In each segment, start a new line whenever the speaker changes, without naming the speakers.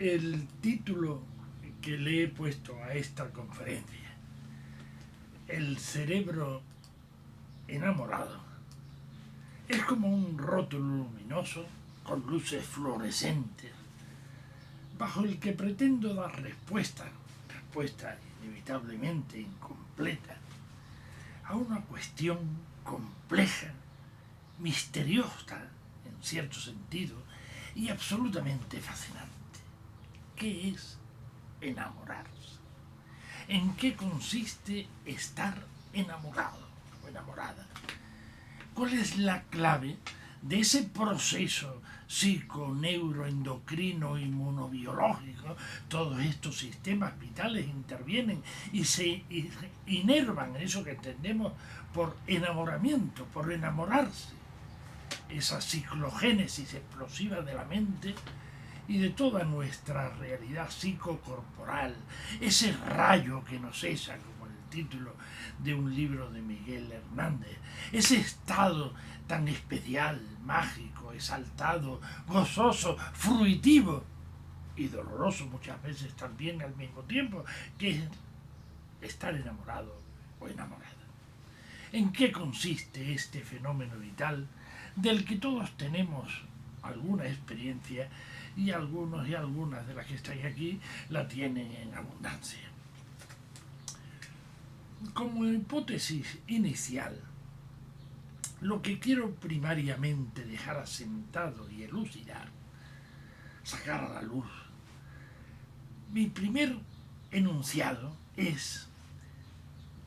El título que le he puesto a esta conferencia, El cerebro enamorado, es como un rótulo luminoso con luces fluorescentes, bajo el que pretendo dar respuesta inevitablemente incompleta, a una cuestión compleja, misteriosa en cierto sentido y absolutamente fascinante. ¿Qué es enamorarse? ¿En qué consiste estar enamorado o enamorada? ¿Cuál es la clave de ese proceso psico-neuroendocrino inmunobiológico? Todos estos sistemas vitales intervienen y se inervan en eso que entendemos por enamoramiento, por enamorarse. Esa ciclogénesis explosiva de la mente y de toda nuestra realidad psicocorporal, ese rayo que nos cesa, como el título de un libro de Miguel Hernández, ese estado tan especial, mágico, exaltado, gozoso, fruitivo y doloroso muchas veces también al mismo tiempo, que es estar enamorado o enamorada. ¿En qué consiste este fenómeno vital del que todos tenemos alguna experiencia y algunos y algunas de las que estáis aquí la tienen en abundancia? Como hipótesis inicial, lo que quiero primariamente dejar asentado y elucidar, sacar a la luz, mi primer enunciado es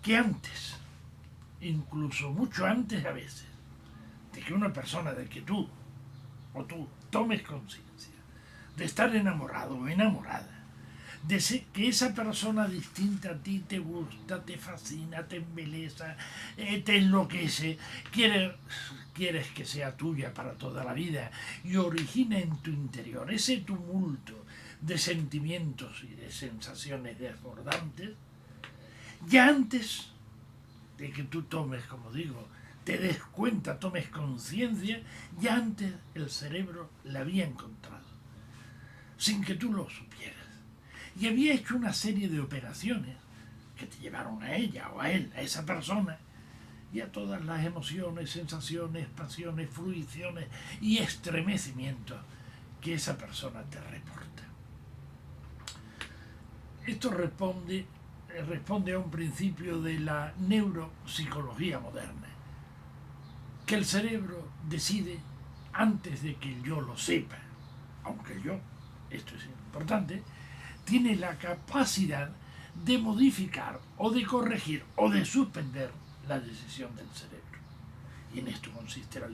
que antes, incluso mucho antes a veces, de que una persona, de que tú o tú tomes conciencia de estar enamorado o enamorada, de que esa persona distinta a ti te gusta, te fascina, te embeleza, te enloquece, quieres que sea tuya para toda la vida y origina en tu interior ese tumulto de sentimientos y de sensaciones desbordantes, ya antes de que tú tomes, como digo, te des cuenta, tomes conciencia, ya antes el cerebro la había encontrado, sin que tú lo supieras. Y había hecho una serie de operaciones que te llevaron a ella o a él, a esa persona, y a todas las emociones, sensaciones, pasiones, fruiciones y estremecimientos que esa persona te reporta. Esto responde a un principio de la neuropsicología moderna, que el cerebro decide antes de que el yo lo sepa, aunque el yo, esto es importante, tiene la capacidad de modificar o de corregir o de suspender la decisión del cerebro. Y en esto consiste la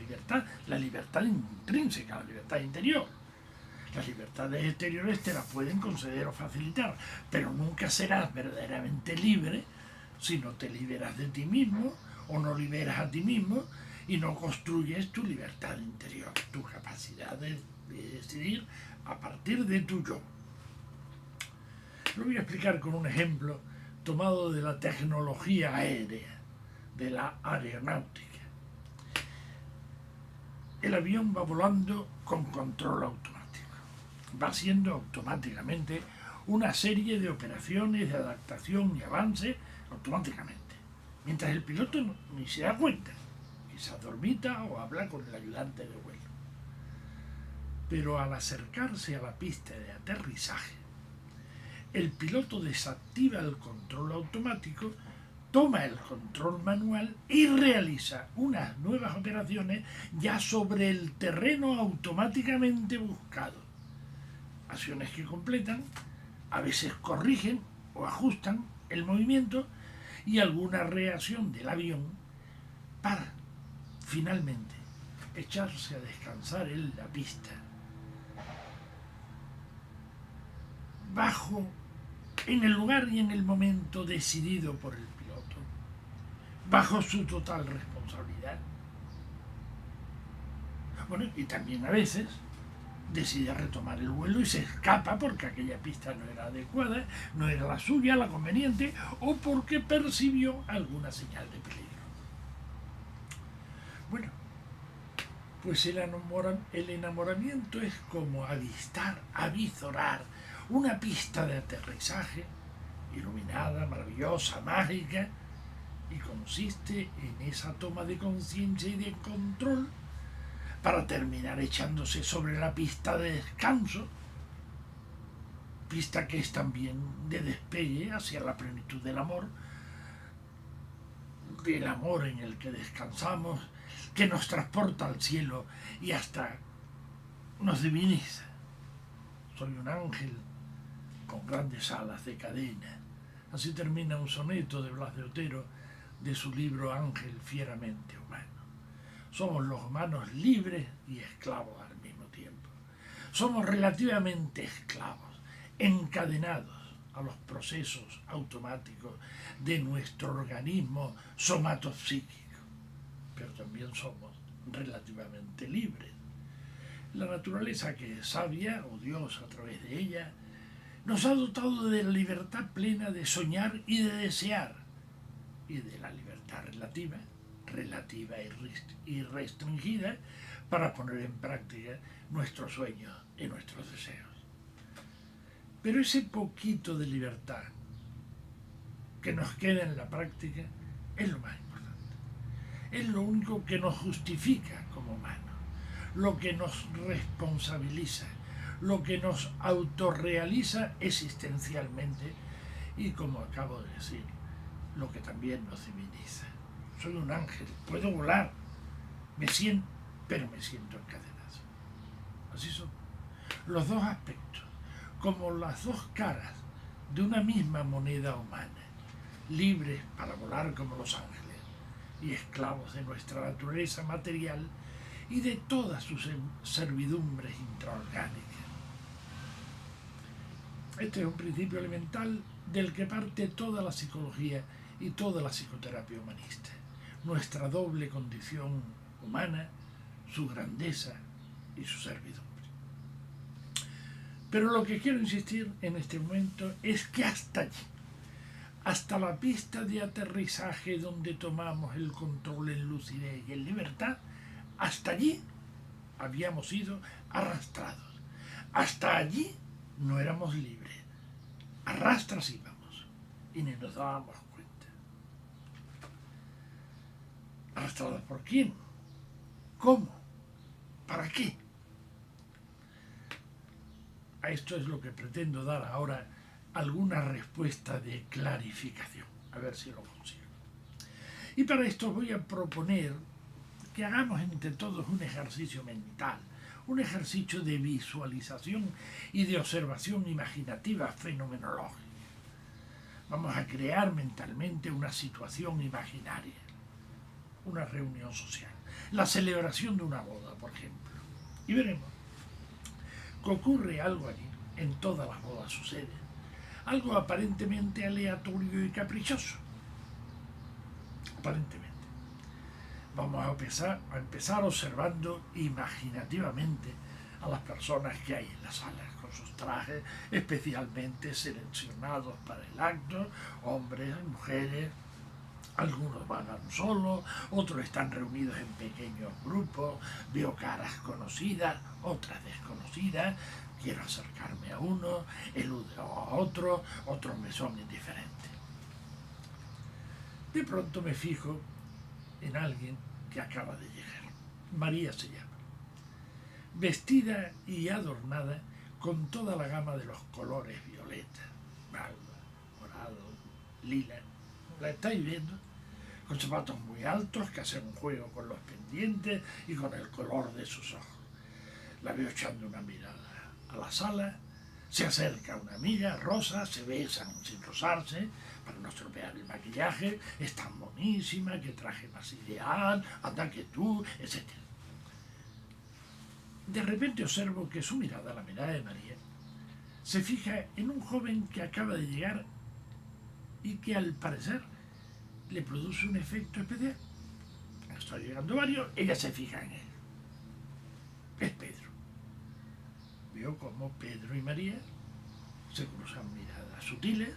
libertad intrínseca, la libertad interior. Las libertades exteriores te las pueden conceder o facilitar, pero nunca serás verdaderamente libre si no te liberas de ti mismo o no liberas a ti mismo y no construyes tu libertad interior, tu capacidad de decidir a partir de tu yo. Lo voy a explicar con un ejemplo tomado de la tecnología aérea, de la aeronáutica. El avión va volando con control automático. Va haciendo automáticamente una serie de operaciones de adaptación y avance automáticamente, mientras el piloto ni se da cuenta, quizás dormita o habla con el ayudante de vuelo. Pero al acercarse a la pista de aterrizaje, el piloto desactiva el control automático, toma el control manual y realiza unas nuevas operaciones ya sobre el terreno automáticamente buscado. Acciones que completan, a veces corrigen o ajustan el movimiento y alguna reacción del avión para finalmente echarse a descansar en la pista, en el lugar y en el momento decidido por el piloto, bajo su total responsabilidad. Bueno, y también a veces decide retomar el vuelo y se escapa porque aquella pista no era adecuada, no era la suya, la conveniente, o porque percibió alguna señal de peligro. Bueno, Pues el enamoramiento es como avistar, avizorar una pista de aterrizaje iluminada, maravillosa, mágica, y consiste en esa toma de conciencia y de control para terminar echándose sobre la pista de descanso, pista que es también de despegue hacia la plenitud del amor en el que descansamos, que nos transporta al cielo y hasta nos diviniza. Soy un ángel con grandes alas de cadena. Así termina un soneto de Blas de Otero de su libro Ángel fieramente humano. Somos los humanos libres y esclavos al mismo tiempo. Somos relativamente esclavos, encadenados a los procesos automáticos de nuestro organismo somatopsíquico, pero también somos relativamente libres. La naturaleza, que es sabia, o Dios a través de ella, nos ha dotado de la libertad plena de soñar y de desear, y de la libertad relativa y restringida, para poner en práctica nuestros sueños y nuestros deseos. Pero ese poquito de libertad que nos queda en la práctica es lo más importante. Es lo único que nos justifica como humanos, lo que nos responsabiliza, lo que nos autorrealiza existencialmente y, como acabo de decir, lo que también nos diviniza. Soy un ángel, puedo volar, pero me siento encadenado. Así son los dos aspectos, como las dos caras de una misma moneda humana, libres para volar como los ángeles y esclavos de nuestra naturaleza material y de todas sus servidumbres intraorgánicas. Este es un principio elemental del que parte toda la psicología y toda la psicoterapia humanista. Nuestra doble condición humana, su grandeza y su servidumbre. Pero lo que quiero insistir en este momento es que hasta allí, hasta la pista de aterrizaje donde tomamos el control en lucidez y en libertad, hasta allí habíamos sido arrastrados. Hasta allí no éramos libres. Arrastras íbamos y ni nos dábamos cuenta. ¿Arrastrados por quién? ¿Cómo? ¿Para qué? A esto es lo que pretendo dar ahora alguna respuesta de clarificación. A ver si lo consigo. Y para esto voy a proponer que hagamos entre todos un ejercicio mental, un ejercicio de visualización y de observación imaginativa fenomenológica. Vamos a crear mentalmente una situación imaginaria, una reunión social, la celebración de una boda, por ejemplo. Y veremos que ocurre algo allí. En todas las bodas sucede algo aparentemente aleatorio y caprichoso. Aparentemente. Vamos a empezar observando imaginativamente a las personas que hay en las salas, con sus trajes especialmente seleccionados para el acto, hombres, mujeres. Algunos van solos, otros están reunidos en pequeños grupos, veo caras conocidas, otras desconocidas, quiero acercarme a uno, eludo a otro, otros me son indiferentes. De pronto me fijo en alguien que acaba de llegar. María se llama. Vestida y adornada con toda la gama de los colores violeta, malva, morado, lila. ¿La estáis viendo? Con zapatos muy altos que hacen un juego con los pendientes y con el color de sus ojos. La veo echando una mirada a la sala, se acerca una amiga, Rosa, se besan sin rozarse, para no estropear el maquillaje, es tan bonísima, qué traje más ideal, anda que tú, etc. De repente observo que su mirada, la mirada de María, se fija en un joven que acaba de llegar y que al parecer le produce un efecto especial. Están llegando varios, ella se fija en él. Es Pedro. Veo cómo Pedro y María se cruzan miradas sutiles,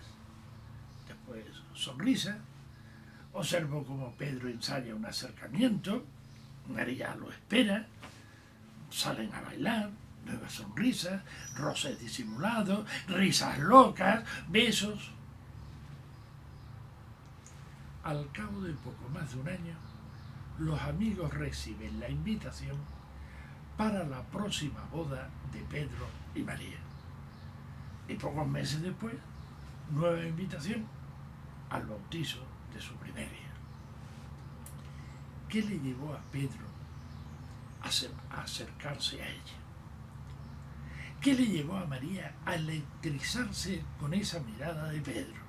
después sonrisa. Observo cómo Pedro ensaya un acercamiento, María lo espera, Salen a bailar, nuevas sonrisas, roces disimulados, risas locas, besos. Al cabo de poco más de un año, los amigos reciben la invitación para la próxima boda de Pedro y María. Y pocos meses después, nueva invitación al bautizo de su primer hija. ¿Qué le llevó a Pedro a acercarse a ella? ¿Qué le llevó a María a electrizarse con esa mirada de Pedro?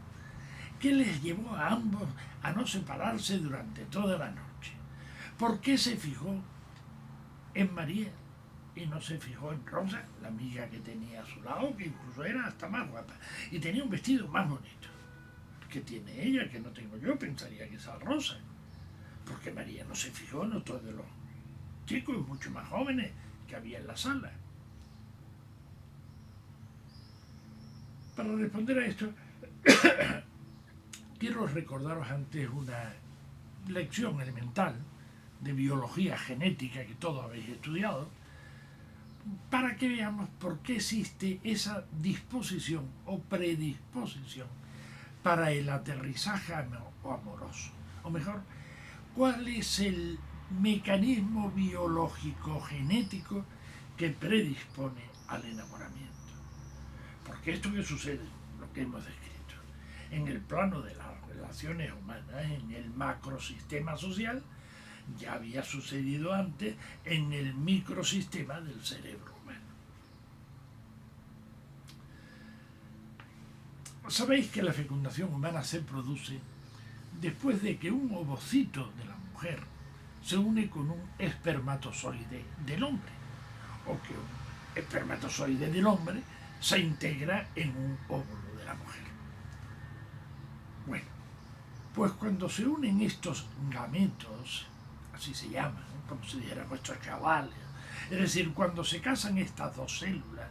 ¿Qué les llevó a ambos a no separarse durante toda la noche? ¿Por qué se fijó en María y no se fijó en Rosa, la amiga que tenía a su lado, que incluso era hasta más guapa y tenía un vestido más bonito? ¿Qué tiene ella que no tengo yo? Pensaría que es Rosa. Porque María no se fijó en otro de los chicos mucho más jóvenes que había en la sala. Para responder a esto, quiero recordaros antes una lección elemental de biología genética que todos habéis estudiado, para que veamos por qué existe esa disposición o predisposición para el aterrizaje amoroso. O mejor, ¿cuál es el mecanismo biológico genético que predispone al enamoramiento? Porque esto que sucede, lo que hemos descrito, en el plano de las relaciones humanas, en el macrosistema social, ya había sucedido antes en el microsistema del cerebro humano. Sabéis que la fecundación humana se produce después de que un ovocito de la mujer se une con un espermatozoide del hombre, o que un espermatozoide del hombre se integra en un óvulo de la mujer. Bueno, pues cuando se unen estos gametos, así se llaman, como si dijéramos estos chavales, es decir, cuando se casan estas dos células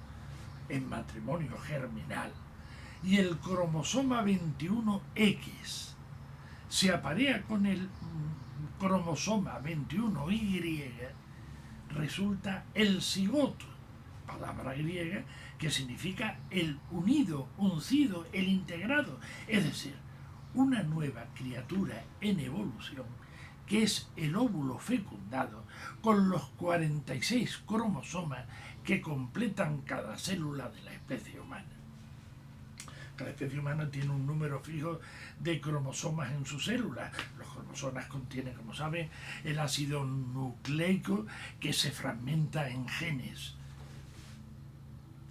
en matrimonio germinal y el cromosoma 21X se aparea con el cromosoma 21Y, resulta el cigoto, palabra griega que significa el unido, uncido, el integrado, es decir, una nueva criatura en evolución que es el óvulo fecundado con los 46 cromosomas que completan cada célula de la especie humana. Cada especie humana tiene un número fijo de cromosomas en sus células. Los cromosomas contienen, como saben, el ácido nucleico que se fragmenta en genes,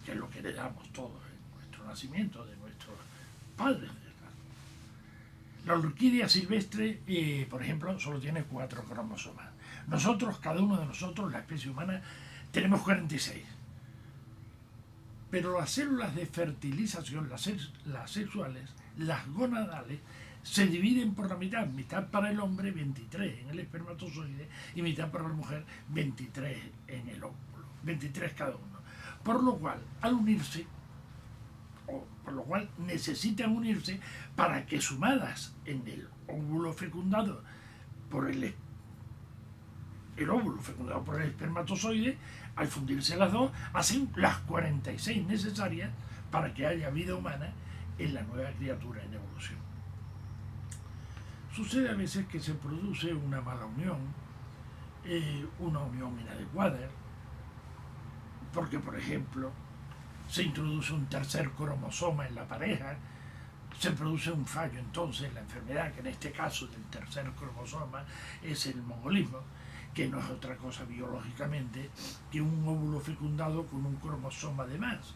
que es lo que heredamos todos en nuestro nacimiento, de nuestros padres. La orquídea silvestre, por ejemplo, solo tiene 4 cromosomas. Nosotros, cada uno de nosotros, la especie humana, tenemos 46. Pero las células de fertilización, las sexuales, las gonadales, se dividen por la mitad para el hombre, 23 en el espermatozoide, y mitad para la mujer, 23 en el óvulo, 23 cada uno. Por lo cual, al unirse, por lo cual necesitan unirse para que sumadas en el óvulo fecundado por el óvulo fecundado por el espermatozoide, al fundirse las dos, hacen las 46 necesarias para que haya vida humana en la nueva criatura en evolución. Sucede a veces que se produce una mala unión, una unión inadecuada, porque, por ejemplo, se introduce un tercer cromosoma en la pareja, se produce un fallo entonces, la enfermedad, que en este caso del tercer cromosoma es el mongolismo, que no es otra cosa biológicamente que un óvulo fecundado con un cromosoma de más,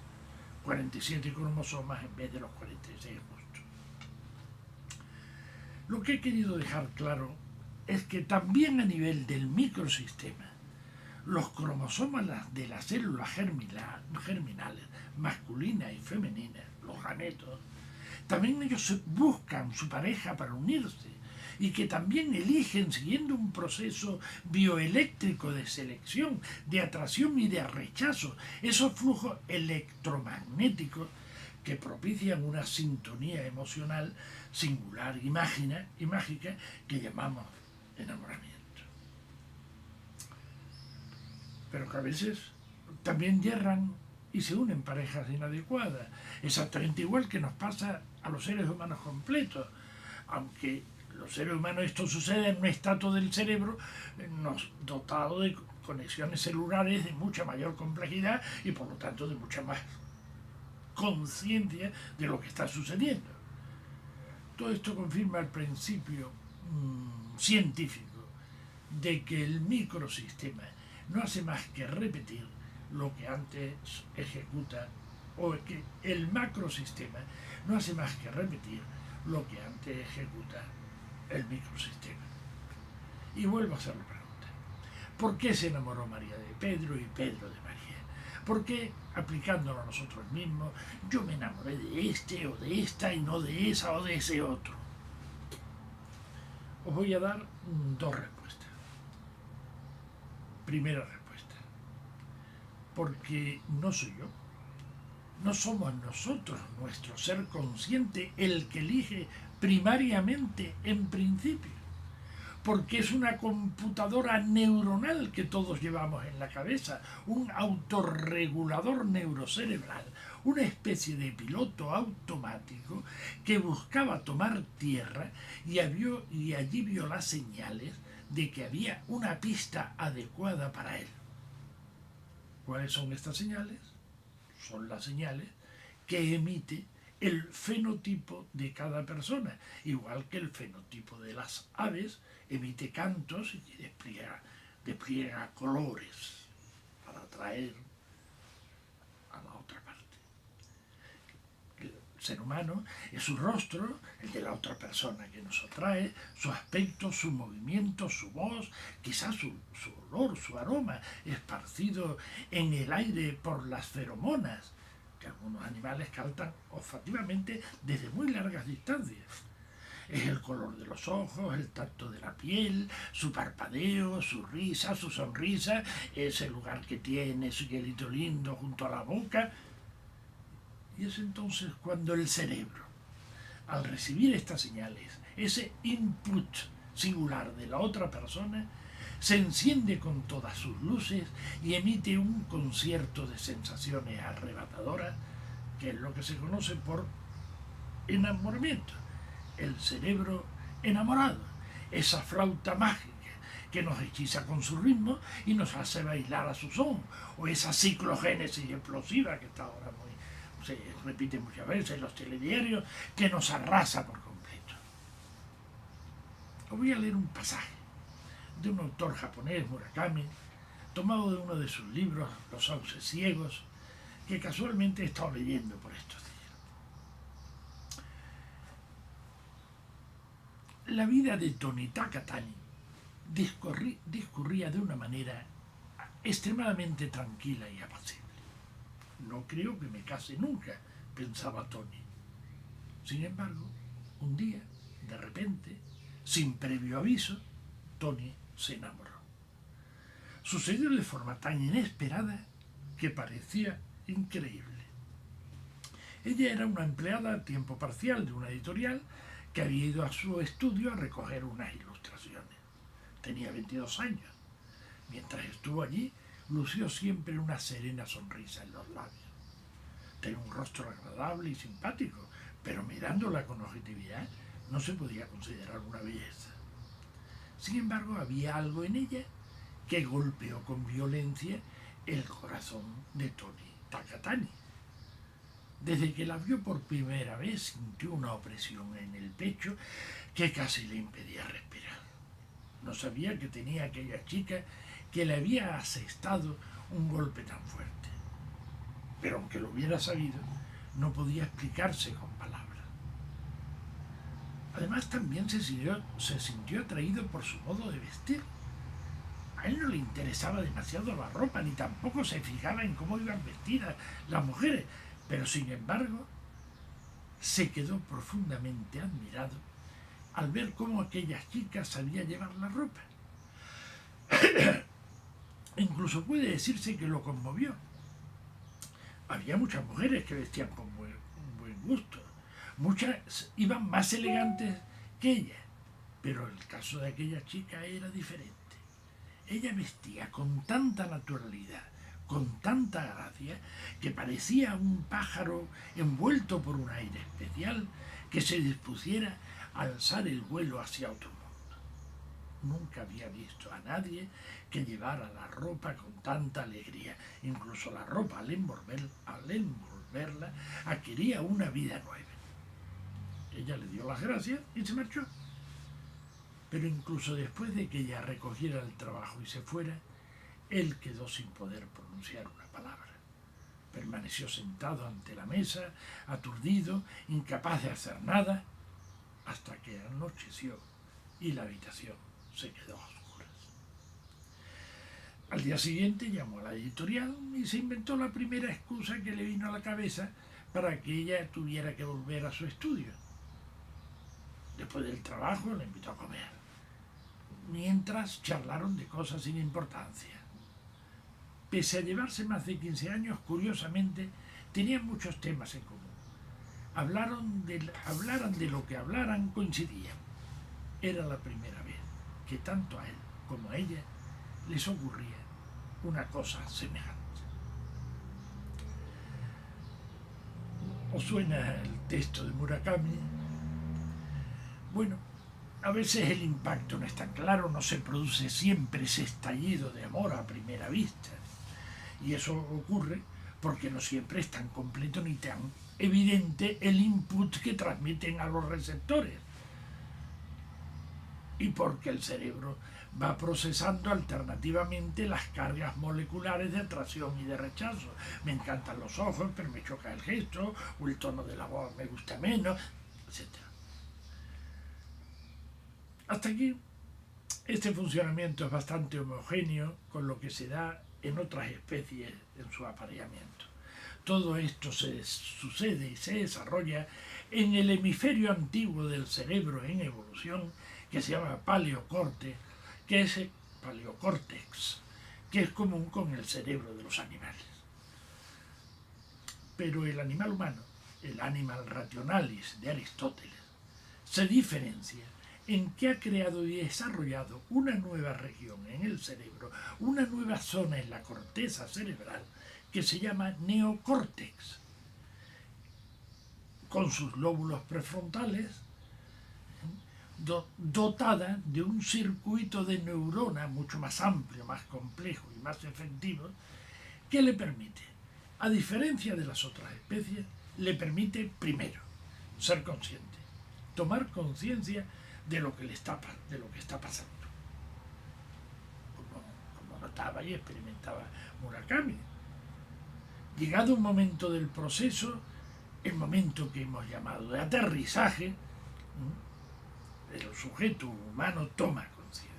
47 cromosomas en vez de los 46 justos. Lo que he querido dejar claro es que también a nivel del microsistema, los cromosomas de las células germinales, masculinas y femeninas, los gametos, también ellos buscan su pareja para unirse y que también eligen, siguiendo un proceso bioeléctrico de selección, de atracción y de rechazo, esos flujos electromagnéticos que propician una sintonía emocional singular y mágica que llamamos enamoramiento. pero que a veces también yerran y se unen parejas inadecuadas, exactamente igual que nos pasa a los seres humanos completos, aunque los seres humanos esto sucede en un estrato del cerebro dotado de conexiones celulares de mucha mayor complejidad y por lo tanto de mucha más conciencia de lo que está sucediendo. Todo esto confirma el principio científico de que el microsistema no hace más que repetir lo que antes ejecuta, o que el macrosistema no hace más que repetir lo que antes ejecuta el microsistema. Y vuelvo a hacer la pregunta: ¿por qué se enamoró María de Pedro y Pedro de María? ¿Por qué, aplicándolo a nosotros mismos, yo me enamoré de este o de esta y no de esa o de ese otro? Os voy a dar dos respuestas. Primera respuesta: porque no soy yo, no somos nosotros, nuestro ser consciente, el que elige primariamente en principio, porque es una computadora neuronal que todos llevamos en la cabeza, un autorregulador neurocerebral, una especie de piloto automático que buscaba tomar tierra y allí vio las señales de que había una pista adecuada para él. ¿Cuáles son estas señales? Son las señales que emite el fenotipo de cada persona, igual que el fenotipo de las aves emite cantos y despliega colores para atraer a la otra parte. El ser humano es su rostro, el de la otra persona que nos atrae, su aspecto, su movimiento, su voz, quizás su olor, su aroma, esparcido en el aire por las feromonas, que algunos animales captan olfativamente desde muy largas distancias. Es el color de los ojos, el tacto de la piel, su parpadeo, su risa, su sonrisa, ese lugar que tiene su hielito lindo junto a la boca. Y es entonces cuando el cerebro, al recibir estas señales, ese input singular de la otra persona, se enciende con todas sus luces y emite un concierto de sensaciones arrebatadoras, que es lo que se conoce por enamoramiento. El cerebro enamorado, esa flauta mágica que nos hechiza con su ritmo y nos hace bailar a su son, o esa ciclogénesis explosiva que está ahora se repite muchas veces en los telediarios, que nos arrasa por completo. Os voy a leer un pasaje de un autor japonés, Murakami, tomado de uno de sus libros, Los sauces ciegos, que casualmente he estado leyendo por estos días. La vida de Toni Takatani discurría de una manera extremadamente tranquila y apacible. No creo que me case nunca, pensaba Toni. Sin embargo, un día, de repente, sin previo aviso, Toni se enamoró. Sucedió de forma tan inesperada que parecía increíble. Ella era una empleada a tiempo parcial de una editorial que había ido a su estudio a recoger unas ilustraciones. Tenía 22 años. Mientras estuvo allí, lució siempre una serena sonrisa en los labios. Tenía un rostro agradable y simpático, pero mirándola con objetividad no se podía considerar una belleza. Sin embargo, había algo en ella que golpeó con violencia el corazón de Toni Takatani. Desde que la vio por primera vez sintió una opresión en el pecho que casi le impedía respirar. No sabía que tenía aquella chica que le había asestado un golpe tan fuerte. Pero aunque lo hubiera sabido, no podía explicarse con palabras. Además, también se sintió atraído por su modo de vestir. A él no le interesaba demasiado la ropa, ni tampoco se fijaba en cómo iban vestidas las mujeres, pero sin embargo se quedó profundamente admirado al ver cómo aquellas chicas sabían llevar la ropa. Incluso puede decirse que lo conmovió. Había muchas mujeres que vestían con buen gusto. Muchas iban más elegantes que ella, pero el caso de aquella chica era diferente. Ella vestía con tanta naturalidad, con tanta gracia, que parecía un pájaro envuelto por un aire especial que se dispusiera a alzar el vuelo hacia otro mundo. Nunca había visto a nadie que llevara la ropa con tanta alegría. Incluso la ropa, al envolverla, adquiría una vida nueva. Ella le dio las gracias y se marchó. Pero incluso después de que ella recogiera el trabajo y se fuera, él quedó sin poder pronunciar una palabra. Permaneció sentado ante la mesa, aturdido, incapaz de hacer nada, hasta que anocheció y la habitación se quedó a oscuras. Al día siguiente llamó a la editorial y se inventó la primera excusa que le vino a la cabeza para que ella tuviera que volver a su estudio. Después del trabajo la invitó a comer, mientras charlaron de cosas sin importancia. Pese a llevarse más de 15 años, curiosamente, tenían muchos temas en común. Hablaran de lo que hablaran, coincidían. Era la primera vez que tanto a él como a ella les ocurría una cosa semejante. ¿Os suena el texto de Murakami? Bueno, a veces el impacto no es tan claro, no se produce siempre ese estallido de amor a primera vista. Y eso ocurre porque no siempre es tan completo ni tan evidente el input que transmiten a los receptores. Y porque el cerebro va procesando alternativamente las cargas moleculares de atracción y de rechazo. Me encantan los ojos, pero me choca el gesto, o el tono de la voz me gusta menos, etc. Hasta aquí, este funcionamiento es bastante homogéneo con lo que se da en otras especies en su apareamiento. Todo esto se sucede y se desarrolla en el hemisferio antiguo del cerebro en evolución, que se llama paleocórtex, que es común con el cerebro de los animales. Pero el animal humano, el animal rationalis de Aristóteles, se diferencia en que ha creado y desarrollado una nueva región en el cerebro, una nueva zona en la corteza cerebral que se llama neocórtex, con sus lóbulos prefrontales, dotada de un circuito de neuronas mucho más amplio, más complejo y más efectivo, que le permite, a diferencia de las otras especies, le permite primero ser consciente, tomar conciencia de lo que está pasando, como notaba y experimentaba Murakami. Llegado un momento del proceso, el momento que hemos llamado de aterrizaje, el sujeto humano toma conciencia.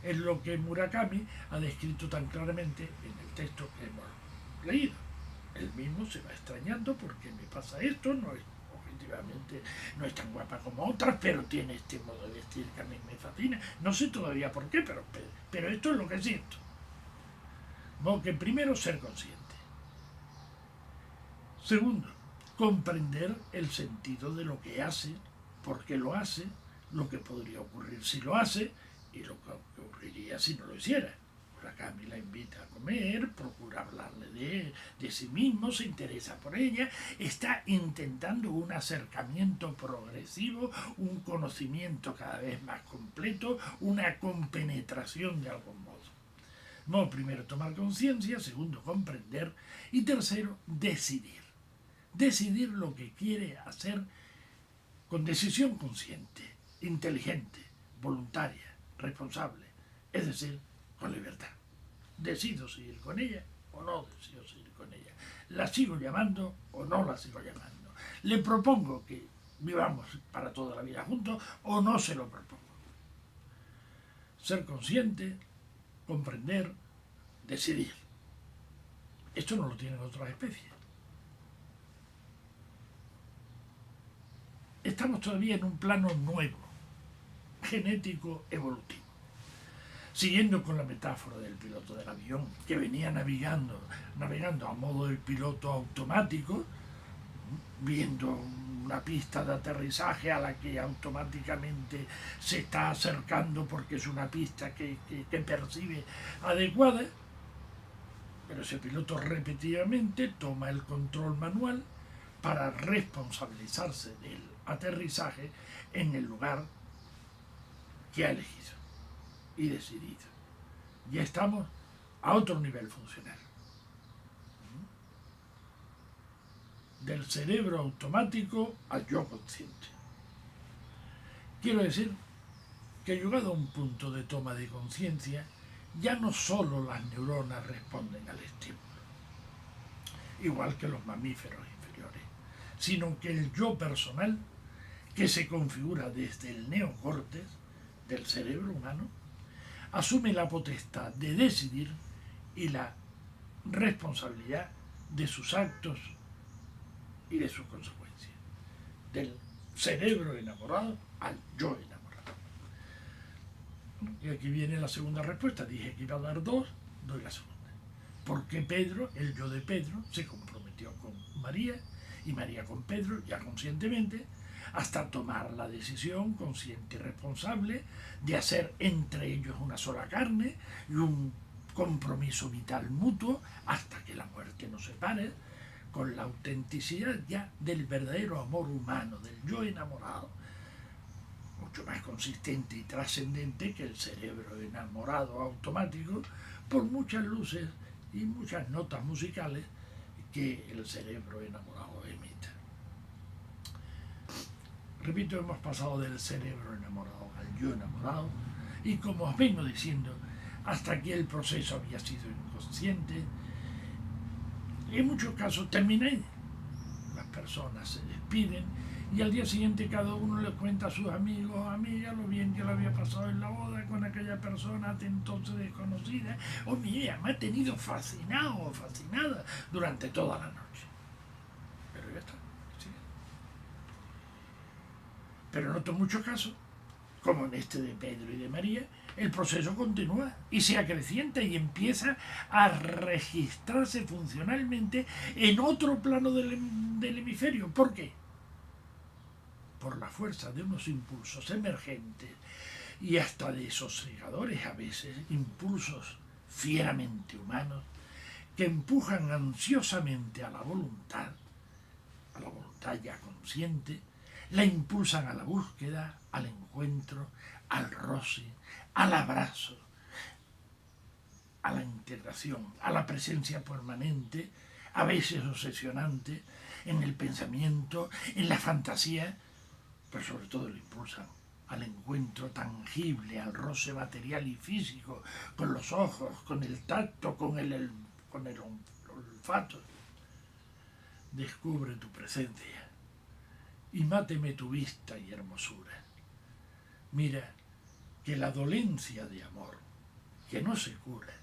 Es lo que Murakami ha descrito tan claramente en el texto que hemos leído. Él mismo se va extrañando porque me pasa esto, objetivamente no es tan guapa como otras, pero tiene este modo de vestir que a mí me fascina. No sé todavía por qué, pero esto es lo que siento. Modo que primero ser consciente. Segundo, comprender el sentido de lo que hace, por qué lo hace, lo que podría ocurrir si lo hace y lo que ocurriría si no lo hiciera. Murakami la invita a comer, procura hablarle de sí mismo, se interesa por ella, está intentando un acercamiento progresivo, un conocimiento cada vez más completo, una compenetración de algún modo. No, primero tomar conciencia, segundo comprender y tercero decidir. Decidir lo que quiere hacer con decisión consciente, inteligente, voluntaria, responsable, es decir, con libertad. Decido seguir con ella o no decido seguir con ella. La sigo llamando o no la sigo llamando. Le propongo que vivamos para toda la vida juntos o no se lo propongo. Ser consciente, comprender, decidir. Esto no lo tienen otras especies. Estamos todavía en un plano nuevo, genético, evolutivo. Siguiendo con la metáfora del piloto del avión, que venía navegando a modo de piloto automático, viendo una pista de aterrizaje a la que automáticamente se está acercando porque es una pista que percibe adecuada, pero ese piloto repetidamente toma el control manual para responsabilizarse del aterrizaje en el lugar que ha elegido y decidido. Ya estamos a otro nivel funcional. Del cerebro automático al yo consciente. Quiero decir que llegado a un punto de toma de conciencia, ya no solo las neuronas responden al estímulo, igual que los mamíferos inferiores, sino que el yo personal, que se configura desde el neocórtex del cerebro humano, asume la potestad de decidir y la responsabilidad de sus actos y de sus consecuencias. Del cerebro enamorado al yo enamorado. Y aquí viene la segunda respuesta. Dije que iba a dar dos, doy la segunda. Porque Pedro, el yo de Pedro, se comprometió con María y María con Pedro, ya conscientemente, hasta tomar la decisión consciente y responsable de hacer entre ellos una sola carne y un compromiso vital mutuo hasta que la muerte nos separe, con la autenticidad ya del verdadero amor humano, del yo enamorado, mucho más consistente y trascendente que el cerebro enamorado automático, por muchas luces y muchas notas musicales que el cerebro enamorado emite. Repito, hemos pasado del cerebro enamorado al yo enamorado, y como os vengo diciendo, hasta aquí el proceso había sido inconsciente. En muchos casos terminé, las personas se despiden y al día siguiente cada uno le cuenta a sus amigos o amigas lo bien que le había pasado en la boda con aquella persona entonces desconocida. Oh, mira, me ha tenido fascinado o fascinada durante toda la noche. Pero ya está, ¿sí? Pero noto muchos casos, como en este de Pedro y de María, el proceso continúa y se acrecienta y empieza a registrarse funcionalmente en otro plano del hemisferio. ¿Por qué? Por la fuerza de unos impulsos emergentes y hasta de sosegadores a veces, impulsos fieramente humanos, que empujan ansiosamente a la voluntad ya consciente, la impulsan a la búsqueda, al encuentro, al roce, al abrazo, a la integración, a la presencia permanente, a veces obsesionante, en el pensamiento, en la fantasía, pero sobre todo lo impulsan al encuentro tangible, al roce material y físico, con los ojos, con el tacto, con el olfato. Descubre tu presencia y máteme tu vista y hermosura. Mira que la dolencia de amor, que no se cura,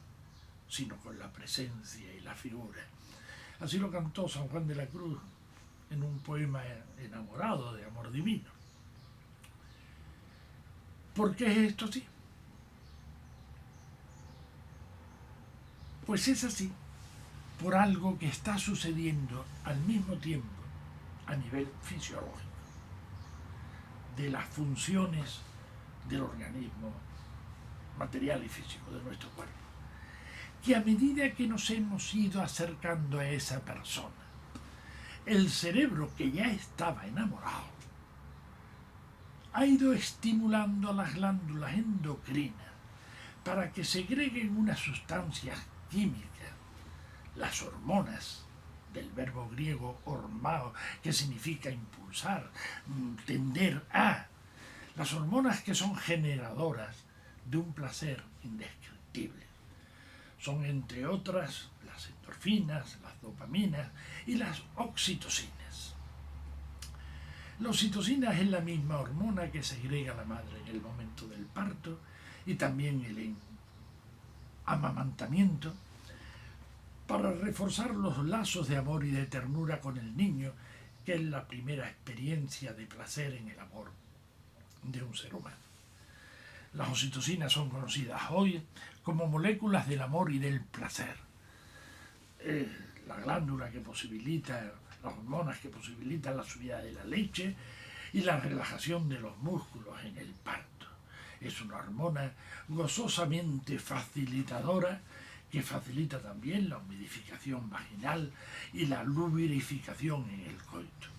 sino con la presencia y la figura. Así lo cantó San Juan de la Cruz en un poema enamorado de amor divino. ¿Por qué es esto así? Pues es así por algo que está sucediendo al mismo tiempo a nivel fisiológico, de las funciones del organismo material y físico de nuestro cuerpo, que a medida que nos hemos ido acercando a esa persona, el cerebro que ya estaba enamorado ha ido estimulando a las glándulas endocrinas para que segreguen unas sustancias químicas, las hormonas, del verbo griego hormao, que significa impulsar, tender a, las hormonas que son generadoras de un placer indescriptible. Son, entre otras, las endorfinas, las dopaminas y las oxitocinas. La oxitocina es la misma hormona que segrega la madre en el momento del parto y también el amamantamiento, para reforzar los lazos de amor y de ternura con el niño, que es la primera experiencia de placer en el amor de un ser humano. Las oxitocinas son conocidas hoy como moléculas del amor y del placer. Es la glándula que posibilita las hormonas que posibilitan la subida de la leche y la relajación de los músculos en el parto. Es una hormona gozosamente facilitadora que facilita también la humidificación vaginal y la lubrificación en el coito.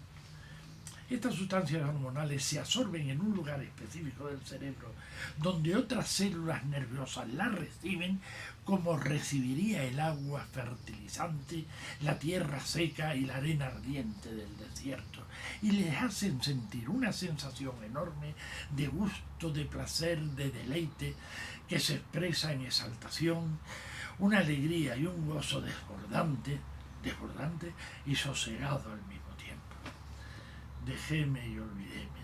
Estas sustancias hormonales se absorben en un lugar específico del cerebro donde otras células nerviosas las reciben, como recibiría el agua fertilizante, la tierra seca y la arena ardiente del desierto, y les hacen sentir una sensación enorme de gusto, de placer, de deleite, que se expresa en exaltación, una alegría y un gozo desbordante y sosegado al mismo tiempo. Dejéme y olvidéme,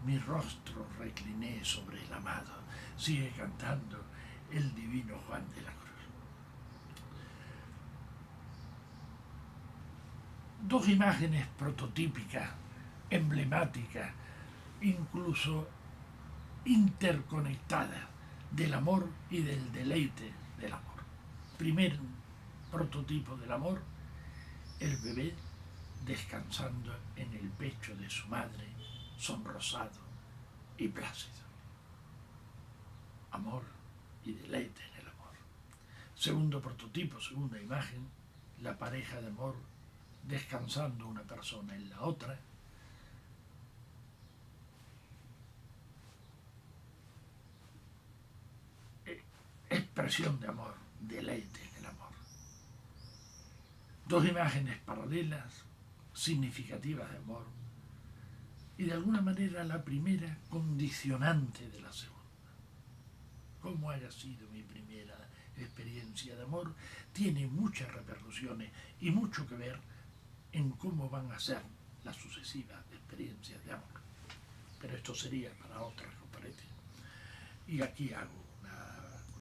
mi rostro recliné sobre el amado, sigue cantando el divino Juan de la Cruz. Dos imágenes prototípicas, emblemáticas, incluso interconectadas, del amor y del deleite del amor. Primer prototipo del amor, el bebé descansando en el pecho de su madre, sonrosado y plácido. Amor y deleite en el amor. Segundo prototipo, segunda imagen, la pareja de amor descansando una persona en la otra, expresión de amor, deleite en el amor. Dos imágenes paralelas, significativas de amor, y de alguna manera la primera condicionante de la segunda. Como haya sido mi primera experiencia de amor, tiene muchas repercusiones y mucho que ver en cómo van a ser las sucesivas experiencias de amor. Pero esto sería para otras conferencias. Y aquí hago